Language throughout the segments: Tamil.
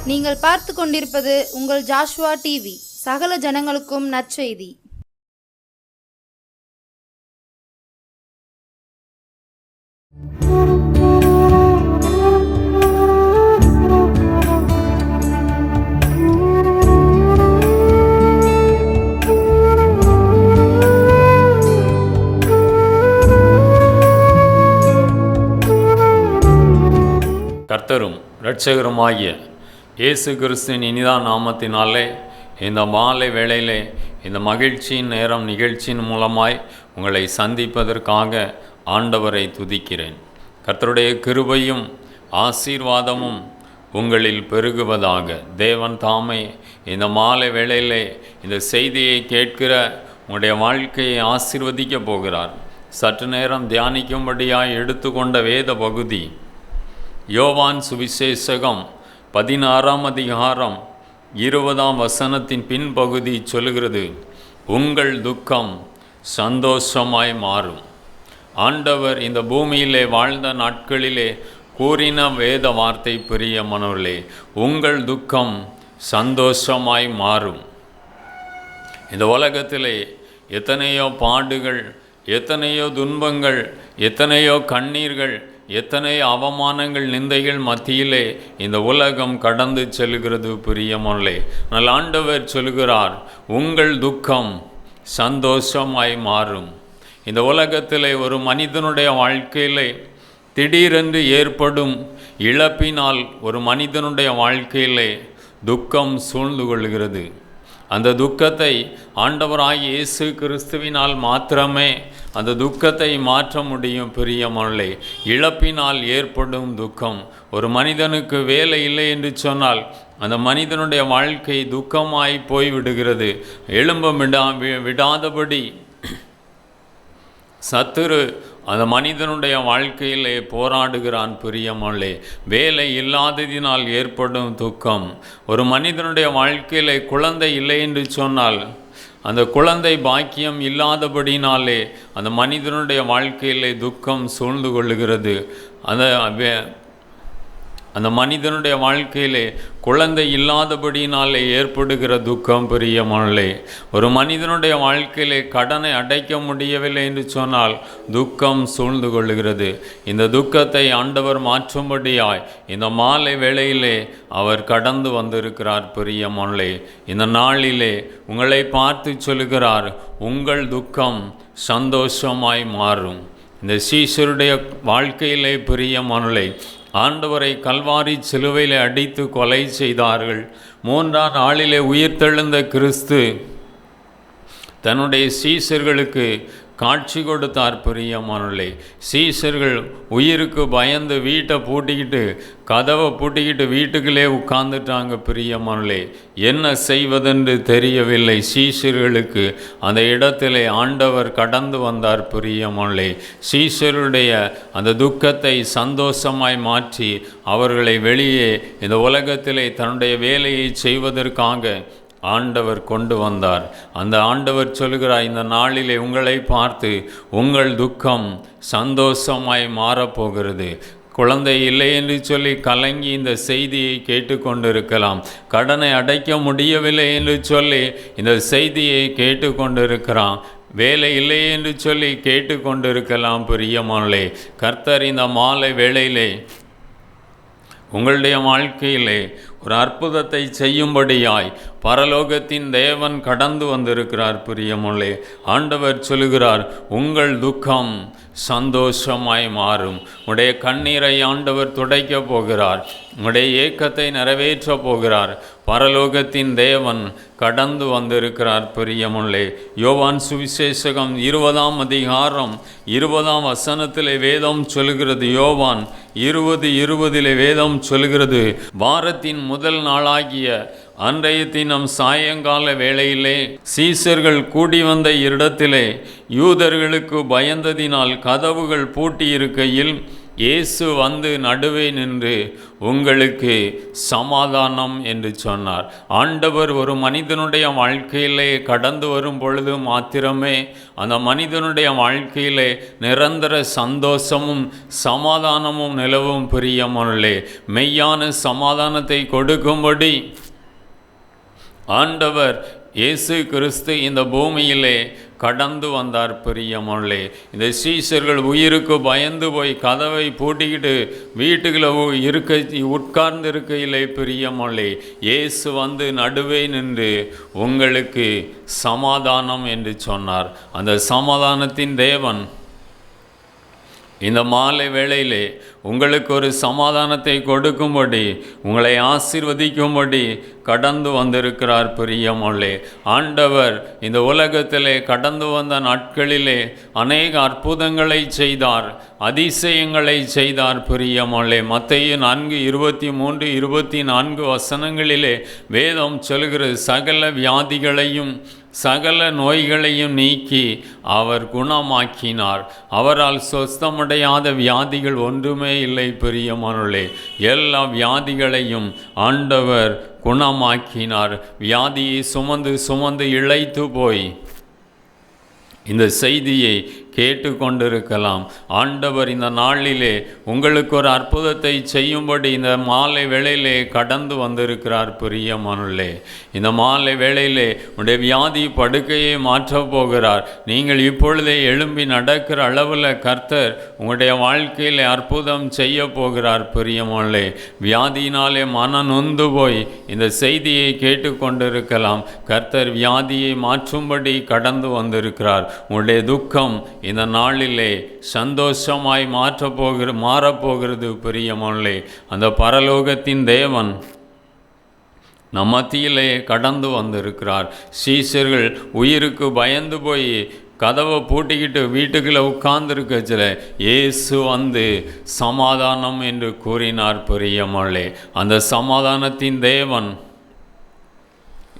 நீங்கள் பார்த்து கொண்டிருப்பது உங்கள் ஜாஷுவா டிவி. சகல ஜனங்களுக்கும் நற்செய்தி. கர்த்தரும் இரட்சகருமாகிய இயேசு கிறிஸ்துவின் இனிதான நாமத்தினாலே இந்த மாலை வேளையிலே இந்த மகிழ்ச்சியின் நேரம் நிகழ்ச்சியின் மூலமாய் உங்களை சந்திப்பதற்காக ஆண்டவரை துதிக்கிறேன். கர்த்தருடைய கிருபையும் ஆசீர்வாதமும் உங்களில் பெருகுவதாக. தேவன் தாமே இந்த மாலை வேளையிலே இந்த செய்தியை கேட்கிற உங்களுடைய வாழ்க்கையை ஆசீர்வதிக்க போகிறார். சற்று நேரம் தியானிக்கும்படியாய் எடுத்துக்கொண்ட வேத பகுதி யோவான் சுவிசேஷகம் 16ஆம் அதிகாரம் 20ஆம் வசனத்தின் பின்பகுதி சொல்கிறது, உங்கள் துக்கம் சந்தோஷமாய் மாறும். ஆண்டவர் இந்த பூமியிலே வாழ்ந்த நாட்களிலே கூறின வேத வார்த்தை பிரியமானவர்களே, உங்கள் துக்கம் சந்தோஷமாய் மாறும். இந்த உலகத்திலே எத்தனையோ பாடுகள், எத்தனையோ துன்பங்கள், எத்தனையோ கண்ணீர்கள், எத்தனை அவமானங்கள், நிந்தைகள் மத்தியிலே இந்த உலகம் கடந்து செல்கிறது பிரியமல்லே. ஆனால் ஆண்டவர் சொல்கிறார், உங்கள் துக்கம் சந்தோஷமாய் மாறும். இந்த உலகத்திலே ஒரு மனிதனுடைய வாழ்க்கையிலே திடீரென்று ஏற்படும் இழப்பினால் ஒரு மனிதனுடைய வாழ்க்கையிலே துக்கம் சூழ்ந்து கொள்கிறது. அந்த துக்கத்தை ஆண்டவராகிய இயேசு கிறிஸ்துவினால் மாத்திரமே அந்த துக்கத்தை மாற்ற முடியும் பிரியமல்லே. இழப்பினால் ஏற்படும் துக்கம், ஒரு மனிதனுக்கு வேலை இல்லை என்று சொன்னால் அந்த மனிதனுடைய வாழ்க்கை துக்கமாய் போய்விடுகிறது. எழும்ப விடாதபடி சத்துரு அந்த மனிதனுடைய வாழ்க்கையிலே போராடுகிறான் பிரியமல்லே. வேலை இல்லாததினால் ஏற்படும் துக்கம், ஒரு மனிதனுடைய வாழ்க்கையிலே குழந்தை இல்லை என்று சொன்னால் அந்த குழந்தை பாக்கியம் இல்லாதபடினாலே அந்த மனிதனுடைய வாழ்க்கையிலே துக்கம் சூழ்ந்து கொள்ளுகிறது. அந்த மனிதனுடைய வாழ்க்கையிலே குழந்தை இல்லாதபடினாலே ஏற்படுகிற துக்கம் பிரியமல்லே. ஒரு மனிதனுடைய வாழ்க்கையிலே கடனை அடைக்க முடியவில்லை என்று சொன்னால் துக்கம் சூழ்ந்து கொள்ளுகிறது. இந்த துக்கத்தை ஆண்டவர் மாற்றும்படியாய் இந்த மாலை வேளையிலே அவர் கடந்து வந்திருக்கிறார் பிரியமல்லே. இந்த நாளிலே உங்களை பார்த்து சொல்கிறார், உங்கள் துக்கம் சந்தோஷமாய் மாறும். இந்த சீஷருடைய வாழ்க்கையிலே பிரியமல்லே, ஆண்டவரை கல்வாரி சிலுவையில் அடித்து கொலை செய்தார்கள். 3ஆம் நாளிலே உயிர்த்தெழுந்த கிறிஸ்து தன்னுடைய சீஷர்களுக்கு காட்சி கொடுத்தார் பிரியமானவர்களே. சீஷர்கள் உயிருக்கு பயந்து வீட்டை பூட்டிக்கிட்டு, கதவை பூட்டிக்கிட்டு வீட்டுக்குள்ளே உட்கார்ந்துட்டாங்க பிரியமானவர்களே. என்ன செய்வதென்று தெரியவில்லை சீஷர்களுக்கு. அந்த இடத்திலே ஆண்டவர் கடந்து வந்தார் பிரியமானவர்களே. சீஷருடைய அந்த துக்கத்தை சந்தோஷமாய் மாற்றி அவர்களை வெளியே இந்த உலகத்திலே தன்னுடைய வேலையை செய்வதற்காக ஆண்டவர் கொண்டு வந்தார். அந்த ஆண்டவர் சொல்கிறார், இந்த நாளிலே உங்களை பார்த்து உங்கள் துக்கம் சந்தோஷமாய் மாறப்போகிறது. குழந்தை இல்லை என்று சொல்லி கலங்கி இந்த செய்தியை கேட்டுக்கொண்டிருக்கலாம். கடனை அடைக்க முடியவில்லை என்று சொல்லி இந்த செய்தியை கேட்டுக்கொண்டிருக்கிறான். வேலை இல்லை என்று சொல்லி கேட்டுக்கொண்டிருக்கலாம் பிரியமானவர்களே. கர்த்தர் இந்த மாலை வேளையிலே உங்களுடைய வாழ்க்கையிலே ஒரு அற்புதத்தை செய்யும்படியாய் பரலோகத்தின் தேவன் கடந்து வந்திருக்கிறார் பிரியமல்லே. ஆண்டவர் சொல்லுகிறார், உங்கள் துக்கம் சந்தோஷமாய் மாறும். உடைய கண்ணீரை ஆண்டவர் துடைக்க போகிறார். உடைய ஏக்கத்தை நிறைவேற்ற போகிறார். பரலோகத்தின் தேவன் கடந்து வந்திருக்கிறார் பிரியமல்லே. யோவான் சுவிசேஷகம் 20ஆம் அதிகாரம் 20ஆம் வசனத்திலே வேதம் சொல்கிறது, யோவான் 20:20 வேதம் சொல்கிறது, வாரத்தின் முதல் நாளாகிய அன்றைய தினம் சாயங்கால வேளையிலே சீஷர்கள் கூடி வந்த இடத்திலே யூதர்களுக்கு பயந்ததினால் கதவுகள் பூட்டியிருக்கையில் இயேசு வந்து நடுவே நின்று உங்களுக்கு சமாதானம் என்று சொன்னார். ஆண்டவர் ஒரு மனிதனுடைய வாழ்க்கையிலே கடந்து வரும் பொழுது மாத்திரமே அந்த மனிதனுடைய வாழ்க்கையிலே நிரந்தர சந்தோஷமும் சமாதானமும் நிலவும். பிரியமானவர்களே, மெய்யான சமாதானத்தை கொடுக்கும்படி ஆண்டவர் இயேசு கிறிஸ்து இந்த பூமியிலே கடந்து வந்தார். பிரியமானவர்களே, இந்த சீஷர்கள் உயிருக்கு பயந்து போய் கதவை பூட்டிக்கிட்டு வீட்டுக்குள்ள உட்கார்ந்து இருக்கையிலே பிரியமானவர்களே, இயேசு வந்து நடுவே நின்று உங்களுக்கு சமாதானம் என்று சொன்னார். அந்த சமாதானத்தின் தேவன் இந்த மாலை வேளையிலே உங்களுக்கு ஒரு சமாதானத்தை கொடுக்கும்படி, உங்களை ஆசீர்வதிக்கும்படி கடந்து வந்திருக்கிறார். பிரியமானவர்களே, ஆண்டவர் இந்த உலகத்திலே கடந்து வந்த நாட்களிலே அநேக அற்புதங்களை செய்தார், அதிசயங்களை செய்தார். பிரியமானவர்களே, மத்தேயு 4:23, 24 வசனங்களிலே வேதம் சொல்கிறது, சகல வியாதிகளையும் சகல நோய்களையும் நீக்கி அவர் குணமாக்கினார். அவரால் சொஸ்தமடையாத வியாதிகள் ஒன்றுமே இல்லை. பிரியமானவர்களே, எல்லா வியாதிகளையும் ஆண்டவர் குணமாக்கினார். வியாதியை சுமந்து சுமந்து இளைத்து போய் இந்த செய்தியை கேட்டுக்கொண்டிருக்கலாம். ஆண்டவர் இந்த நாளிலே உங்களுக்கு ஒரு அற்புதத்தை செய்யும்படி இந்த மாலை வேளையிலே கடந்து வந்திருக்கிறார். பிரியமானவர்களே, இந்த மாலை வேளையிலே உடைய வியாதி படுக்கையை மாற்றப் போகிறார். நீங்கள் இப்பொழுதே எழும்பி நடக்கிற அளவில் கர்த்தர் உங்களுடைய வாழ்க்கையிலே அற்புதம் செய்ய போகிறார். பிரியமானவர்களே, வியாதியினாலே மன நொந்து போய் இந்த செய்தியை கேட்டுக்கொண்டிருக்கலாம். கர்த்தர் வியாதியை மாற்றும்படி கடந்து வந்திருக்கிறார். உங்களுடைய துக்கம் இந்த நாளிலே சந்தோஷமாய் மாறப்போகிறது. பிரியமானவர்களே, அந்த பரலோகத்தின் தேவன் நம் மத்தியிலே கடந்து வந்திருக்கிறார். சீஷர்கள் உயிருக்கு பயந்து போய் கதவை பூட்டிக்கிட்டு வீட்டுக்குள்ளே உட்கார்ந்துருக்கச்சில இயேசு வந்து சமாதானம் என்று கூறினார். பிரியமானவர்களே, அந்த சமாதானத்தின் தேவன்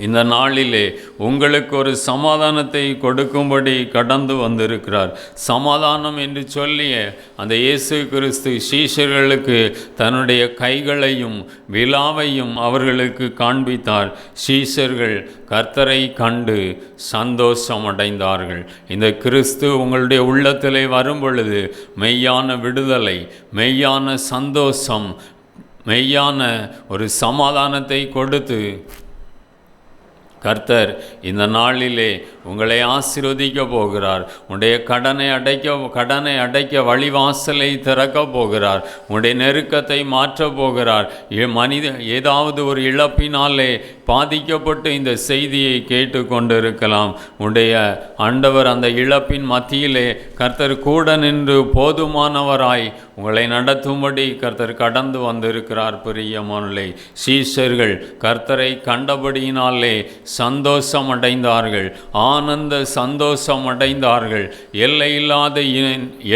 இந்த நாளிலே உங்களுக்கு ஒரு சமாதானத்தை கொடுக்கும்படி கடந்து வந்திருக்கிறார். சமாதானம் என்று சொல்லிய அந்த இயேசு கிறிஸ்து சீஷர்களுக்கு தன்னுடைய கைகளையும் விலாவையும் அவர்களுக்கு காண்பித்தார். சீஷர்கள் கர்த்தரை கண்டு சந்தோஷம் அடைந்தார்கள். இந்த கிறிஸ்து உங்களுடைய உள்ளத்திலே வரும் பொழுது மெய்யான விடுதலை, மெய்யான சந்தோஷம், மெய்யான ஒரு சமாதானத்தை கொடுத்து கர்த்தர் இந்த நாளிலே உங்களை ஆசீர்வதிக்க போகிறார். உடைய கடனை அடைக்க வழிவாசலை திறக்க போகிறார். உடைய நெருக்கத்தை மாற்றப் போகிறார். ஏதாவது ஒரு இழப்பினாலே பாதிக்கப்பட்டு இந்த செய்தியை கேட்டு கொண்டிருக்கலாம். உடைய ஆண்டவர் அந்த இழப்பின் மத்தியிலே கர்த்தர் கூட நின்று போதுமானவராய் உங்களை நடத்தும்படி கர்த்தர் கடந்து வந்திருக்கிறார். பிரியமானவர்களே, சீஷர்கள் கர்த்தரை கண்டபடியினாலே சந்தோஷம் அடைந்தார்கள், ஆனந்த சந்தோஷம் அடைந்தார்கள்.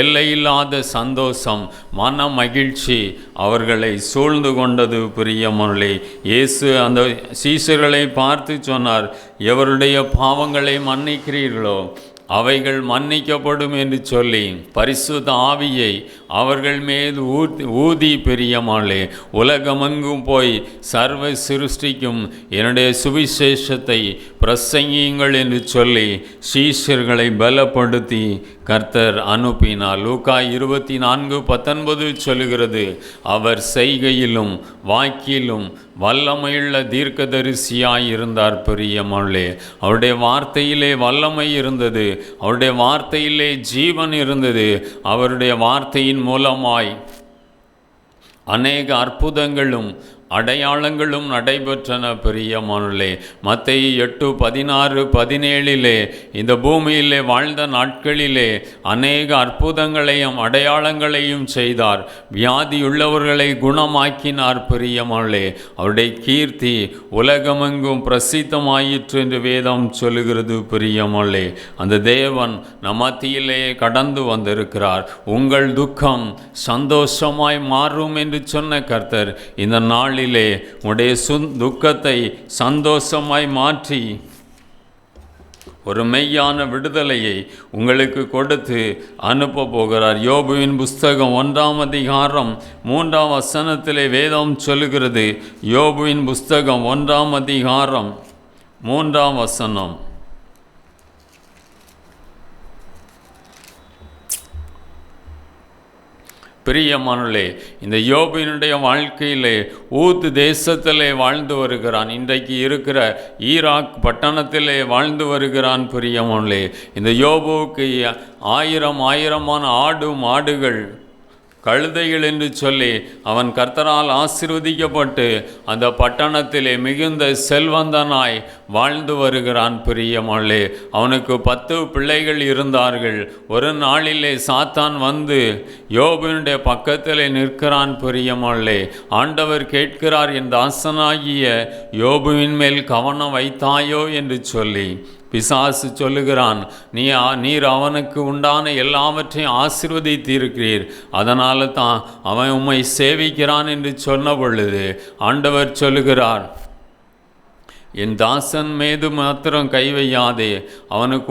எல்லையில்லாத சந்தோஷம், மன மகிழ்ச்சி அவர்களை சூழ்ந்து கொண்டது. பிரியமானவர்களே, இயேசு அந்த சீஷர்களை பார்த்து சொன்னார், எவருடைய பாவங்களை மன்னிக்கிறீர்களோ அவைகள் மன்னிக்கப்படும் என்று சொல்லி பரிசுத்த ஆவியை அவர்கள் மீது ஊதி பிரியமானவர்களே, உலகமெங்கும் போய் சர்வ சிருஷ்டிக்கும் என்னுடைய சுவிசேஷத்தை பிரசங்கியுங்கள் என்று சொல்லி சீஷர்களை பலப்படுத்தி கர்த்தர் அனுப்பினார். லூக்கா 24:19 சொல்லுகிறது, அவர் செய்கையிலும் வாக்கிலும் வல்லமையுள்ள தீர்க்கதரிசியாய் இருந்தார். பிரியமானவர்களே, அவருடைய வார்த்தையிலே வல்லமை இருந்தது, அவருடைய வார்த்தையிலே ஜீவன் இருந்தது. அவருடைய வார்த்தையின் மூலமாய் அநேக அற்புதங்களும் அடையாளங்களும் நடைபெற்றன. பிரியமானவர்களே, மத்தேயு 8:16-17 இந்த பூமியிலே வாழ்ந்த நாட்களிலே அநேக அற்புதங்களையும் அடையாளங்களையும் செய்தார். வியாதியுள்ளவர்களை குணமாக்கினார். பிரியமானவர்களே, அவருடைய கீர்த்தி உலகமெங்கும் பிரசித்தமாயிற்று என்று வேதம் சொல்லுகிறது. பிரியமானவர்களே, அந்த தேவன் நம் மத்தியிலே கடந்து வந்திருக்கிறார். உங்கள் துக்கம் சந்தோஷமாய் மாறும் என்று சொன்ன கர்த்தர் இந்த நாளிலே உடைய துக்கத்தை சந்தோஷமாய் மாற்றி ஒரு மெய்யான விடுதலையை உங்களுக்கு கொடுத்து அனுப்ப போகிறார். யோபுவின் புஸ்தகம் 1ஆம் அதிகாரம் 3ஆம் வசனத்திலே வேதம் சொல்லுகிறது. யோபுவின் புஸ்தகம் 1ஆம் அதிகாரம் 3ஆம் வசனம். பிரியமானவர்களே, இந்த யோபுவினுடைய வாழ்க்கையிலே ஊத் தேசத்திலே வாழ்ந்து வருகிறான். இன்றைக்கு இருக்கிற ஈராக் பட்டணத்திலே வாழ்ந்து வருகிறான். பிரியமானவர்களே, இந்த யோபுவுக்கு ஆயிரமான ஆடு மாடுகள் கழுதைகள் என்று சொல்லி அவன் கர்த்தரால் ஆசீர்வதிக்கப்பட்டு அந்த பட்டணத்திலே மிகுந்த செல்வந்தனாய் வாழ்ந்து வருகிறான். பிரியமானவர்களே, அவனுக்கு 10 பிள்ளைகள் இருந்தார்கள். ஒரு நாளிலே சாத்தான் வந்து யோபுவினுடைய பக்கத்திலே நிற்கிறான். பிரியமானவர்களே, ஆண்டவர் கேட்கிறார், என் தாசனாகிய யோபுவின் மேல் கவனம் வைத்தாயோ என்று சொல்லி. பிசாசு சொல்லுகிறான், நீர் அவனுக்கு உண்டான எல்லாவற்றையும் ஆசீர்வதித்திருக்கிறீர், அதனால தான் அவன் உம்மை சேவிக்கிறான் என்று சொன்ன பொழுது ஆண்டவர் சொல்லுகிறார், என் தாசன் மீது மாத்திரம் கை வையாதே, அவனுக்கு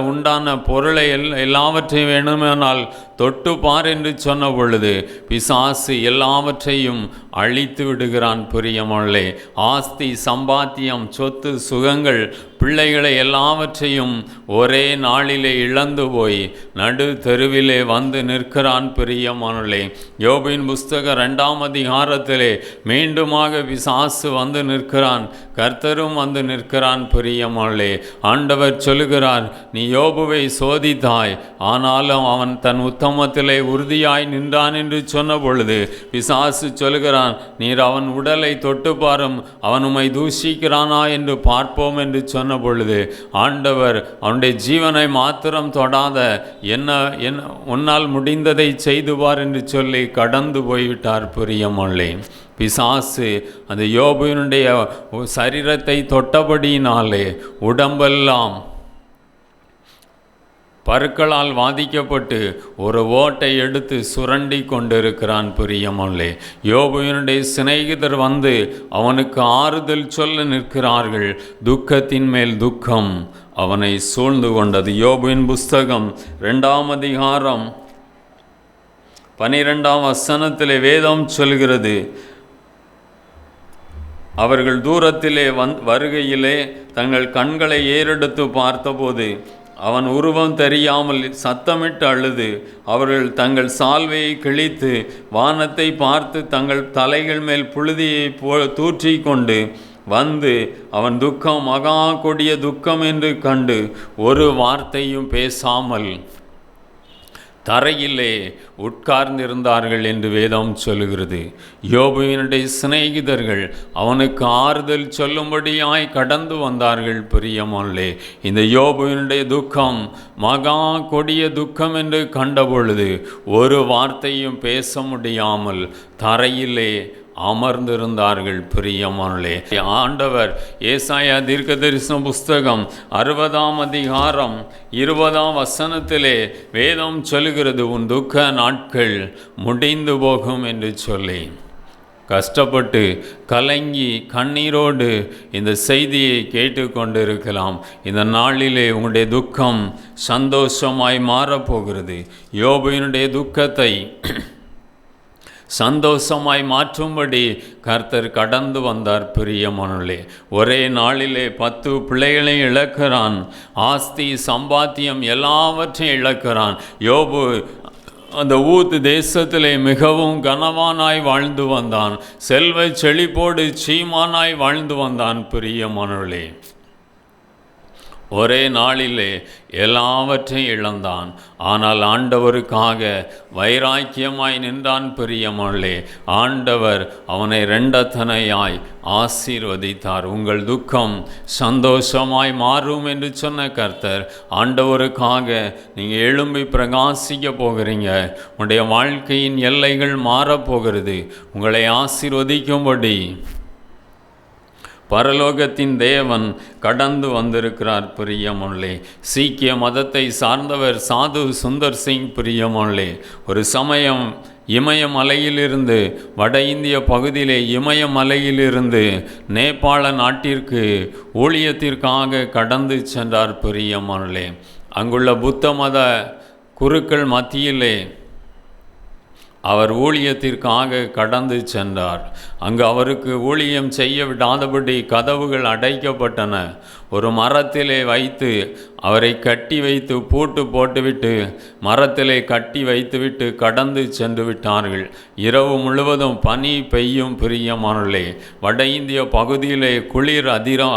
உண்டான பொருளை எல்லாவற்றையும் வேணுமானால் தொட்டு பார் என்று சொன்ன பொழுது பிசாசு எல்லாவற்றையும் அழித்து விடுகிறான். பிரியமானவர்களே, ஆஸ்தி சம்பாத்தியம் சொத்து சுகங்கள் பிள்ளைகளை எல்லாவற்றையும் ஒரே நாளிலே இழந்து போய் நடு தெருவிலே வந்து நிற்கிறான். பிரியமானவர்களே, யோபின் புஸ்தகம் 2ஆம் அதிகாரத்திலே மீண்டுமாக பிசாசு வந்து நிற்கிறான், கர்த்தரும் வந்து நிற்கிறான். பிரியமானவர்களே, ஆண்டவர் சொல்லுகிறார், நீ யோபுவை சோதித்தாய், ஆனாலும் அவன் தன் உத்தமத்திலே உறுதியாய் நின்றான் என்று சொன்ன பொழுது பிசாசு சொல்லுகிறான், நீர் அவன் உடலை தொட்டு பாரும், அவன் உம்மை தூஷிக்கிறானா என்று பார்ப்போம் என்று சொன்ன பொழுது ஆண்டவர் அவனுடைய ஜீவனை மாத்திரம் தொடாத என்ன உன்னால் முடிந்ததை செய்துவார் என்று சொல்லி கடந்து போய்விட்டார். பிரியமானவர்களே, பிசாசு அந்த யோபுவினுடைய சரீரத்தை தொட்டபடியினாலே உடம்பெல்லாம் பருக்களால் வாதிக்கப்பட்டு ஒரு ஓட்டை எடுத்து சுரண்டி கொண்டிருக்கிறான். பிரியமானவர்களே, யோபுவினுடைய சிநேகிதர் வந்து அவனுக்கு ஆறுதல் சொல்ல நிற்கிறார்கள். துக்கத்தின் மேல் துக்கம் அவனை சூழ்ந்து கொண்டது. யோபுவின் புஸ்தகம் 2ஆம் அதிகாரம் 12ஆம் வசனத்திலே வேதம் சொல்கிறது, அவர்கள் தூரத்திலே வருகையிலே தங்கள் கண்களை ஏறெடுத்து பார்த்தபோது அவன் உருவம் தெரியாமல் சத்தமிட்டு அழுது அவர்கள் தங்கள் சால்வையை கிழித்து வானத்தை பார்த்து தங்கள் தலைகள் மேல் புழுதியை தூற்றி கொண்டு வந்து அவன் துக்கம் மகா கொடிய துக்கம் என்று கண்டு ஒரு வார்த்தையும் பேசாமல் தரையிலே உட்கார்ந்திருந்தார்கள் என்று வேதம் சொல்லுகிறது. யோபுவினுடைய சிநேகிதர்கள் அவனுக்கு ஆறுதல் சொல்லும்படியாய் கடந்து வந்தார்கள். பிரியமானவர்களே, இந்த யோபுவினுடைய துக்கம் மகா கொடிய துக்கம் என்று கண்டபொழுது ஒரு வார்த்தையும் பேச முடியாமல் தரையிலே அமர்ந்திருந்தார்கள். பிரியமானவர்களே, ஆண்டவர் ஏசாயா தீர்க்கதரிசன புஸ்தகம் 60ஆம் அதிகாரம் 20ஆம் வசனத்திலே வேதம் சொல்லுகிறது, உன் துக்க நாட்கள் முடிந்து போகும் என்று சொல்லி. கஷ்டப்பட்டு கலங்கி கண்ணீரோடு இந்த செய்தியை கேட்டுக்கொண்டிருக்கலாம். இந்த நாளிலே உங்களுடைய துக்கம் சந்தோஷமாய் மாறப்போகிறது. யோபுவினுடைய துக்கத்தை சந்தோஷமாய் மாற்றும்படி கர்த்தர் கடந்து வந்தார். பிரியமானவர்களே, ஒரே நாளிலே 10 பிள்ளைகளை இழக்கிறான், ஆஸ்தி சம்பாத்தியம் எல்லாவற்றையும் இழக்கிறான். யோபு அந்த ஊத் தேசத்திலே மிகவும் கனவானாய் வாழ்ந்து வந்தான், செல்வ செழிப்போடு சீமானாய் வாழ்ந்து வந்தான். பிரியமானவர்களே, ஒரே நாளிலே எல்லாவற்றையும் இழந்தான். ஆனால் ஆண்டவருக்காக வைராக்கியமாய் நின்றான். பிரியமானவர்களே, ஆண்டவர் அவனை இரண்டத்தனையாய் ஆசீர்வதித்தார். உங்கள் துக்கம் சந்தோஷமாய் மாறும் என்று சொன்ன கர்த்தர், ஆண்டவருக்காக நீங்கள் எழும்பி பிரகாசிக்க போகிறீங்க. உங்களுடைய வாழ்க்கையின் எல்லைகள் மாறப்போகிறது. உங்களை ஆசீர்வதிக்கும்படி பரலோகத்தின் தேவன் கடந்து வந்திருக்கிறார் பிரியமுள்ளே. சீக்கிய மதத்தை சார்ந்தவர் சாது சுந்தர் சிங் பிரியமுள்ளே. ஒரு சமயம் இமயமலையிலிருந்து வட இந்திய பகுதியிலே இமயமலையிலிருந்து நேபாள நாட்டிற்கு ஊழியத்திற்காக கடந்து சென்றார் பிரியமுள்ளே. அங்குள்ள புத்த மத குருக்கள் மத்தியிலே அவர் ஊழியத்திற்காக கடந்து சென்றார். அங்கு அவருக்கு ஊழியம் செய்ய விடாதபடி கதவுகள் அடைக்கப்பட்டன. ஒரு மரத்திலே வைத்து அவரை கட்டி வைத்து பூட்டு போட்டுவிட்டு மரத்திலே கட்டி வைத்துவிட்டு கடந்து சென்று விட்டார்கள். இரவு முழுவதும் பனி பெய்யும் பிரியமானே. வட இந்திய பகுதியிலே குளிர்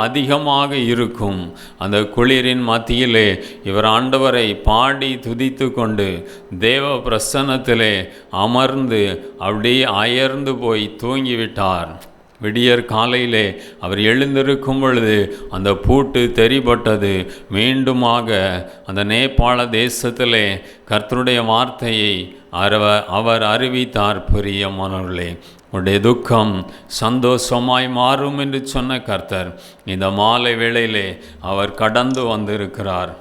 அதிகமாக இருக்கும். அந்த குளிரின் மத்தியிலே இவர் ஆண்டவரை பாடி துதித்து கொண்டு தேவ பிரசன்னத்திலே அமர்ந்து அப்படியே அயர்ந்து போய் தூங்கிவிட்டார். விடியற் காலையிலே அவர் எழுந்திருக்கும் பொழுது அந்த பூட்டு தெரிபட்டது. மீண்டுமாக அந்த நேபாள தேசத்திலே கர்த்தருடைய வார்த்தையை அவர் அறிவித்தார். பிரியமானவர்களே, உடைய துக்கம் சந்தோஷமாய் மாறும் என்று சொன்ன கர்த்தர் இந்த மாலை வேளையிலே அவர் கடந்து வந்திருக்கிறார்.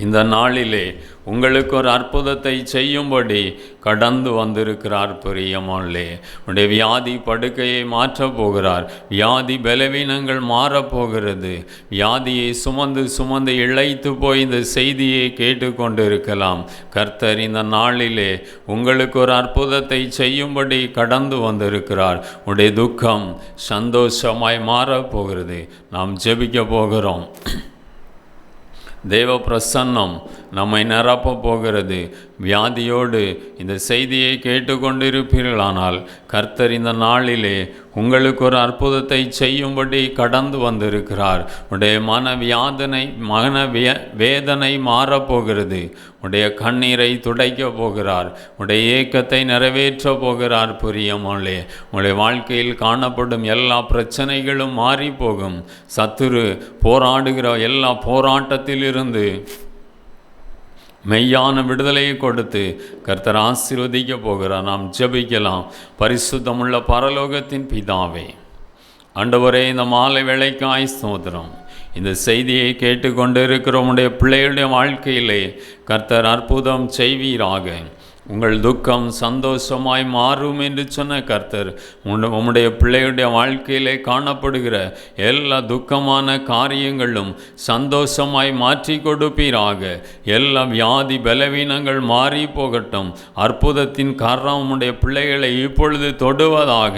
இந்த நாளிலே உங்களுக்கு ஒரு அற்புதத்தை செய்யும்படி கடந்து வந்திருக்கிறார். பிரியமானே, உடைய வியாதி படுக்கையை மாற்றப் போகிறார். வியாதி பலவீனங்கள் மாறப்போகிறது. வியாதியை சுமந்து சுமந்து இழைத்து போய் இந்த செய்தியை கேட்டுக்கொண்டிருக்கலாம். கர்த்தர் இந்த நாளிலே உங்களுக்கு ஒரு அற்புதத்தை செய்யும்படி கடந்து வந்திருக்கிறார். உடைய துக்கம் சந்தோஷமாய் மாறப்போகிறது. நாம் ஜெபிக்க போகிறோம். தேவ பிரசன்னம் நம்மை நிரப்ப போகிறது. வியாதியோடு இந்த செய்தியை கேட்டுக்கொண்டிருப்பீர்களானால் கர்த்தர் இந்த நாளிலே உங்களுக்கு ஒரு அற்புதத்தை செய்யும்படி கடந்து வந்திருக்கிறார். உடைய வேதனை மாறப்போகிறது. உடைய கண்ணீரை துடைக்க போகிறார். உடைய ஏக்கத்தை நிறைவேற்ற போகிறார். பிரியமானே, உங்களுடைய வாழ்க்கையில் காணப்படும் எல்லா பிரச்சனைகளும் மாறி போகும். சத்துரு போராடுகிற எல்லா போராட்டத்திலிருந்து மெய்யான விடுதலையை கொடுத்து கர்த்தர் ஆசீர்வதிக்க போகிறார். நாம் ஜெபிக்கலாம். பரிசுத்தமுள்ள பரலோகத்தின் பிதாவே, ஆண்டவரே, இந்த மாலை வேளைக்காய் ஸ்தோத்திரம். இந்த செய்தியை கேட்டுக்கொண்டு இருக்கிற உடைய பிள்ளைகளுடைய வாழ்க்கையிலே கர்த்தர் அற்புதம் செய்வீராக. உங்கள் துக்கம் சந்தோஷமாய் மாறும் என்று சொன்ன கர்த்தர் உம்முடைய பிள்ளையுடைய வாழ்க்கையிலே காணப்படுகிற எல்லா துக்கமான காரியங்களும் சந்தோஷமாய் மாற்றி கொடுப்பீராக. எல்லா வியாதி பலவீனங்கள் மாறி போகட்டும். அற்புதத்தின் காரணம் உம்முடைய பிள்ளைகளை இப்பொழுது தொடுவதாக.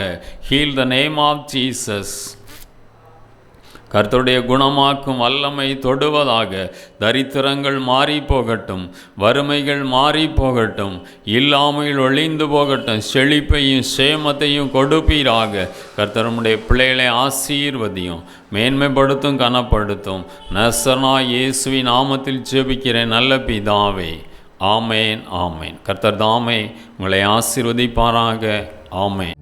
Heal the name of Jesus. கர்த்தருடைய குணமாக்கும் வல்லமை தொடுவதாக. தரித்திரங்கள் மாறி போகட்டும். வறுமைகள் மாறி போகட்டும். இல்லாமையில் ஒளிந்து போகட்டும். செழிப்பையும் சேமத்தையும் கொடுப்பீராக. கர்த்தருடைய பிள்ளைகளை ஆசீர்வதியும், மேன்மைப்படுத்தும், கனப்படுத்தும். நசரேனாகிய இயேசுவின் நாமத்தில் ஜெபிக்கிறேன் நல்ல பிதாவே. ஆமேன், ஆமேன். கர்த்தர் தாமே உங்களை ஆசீர்வதிப்பாராக. ஆமேன்.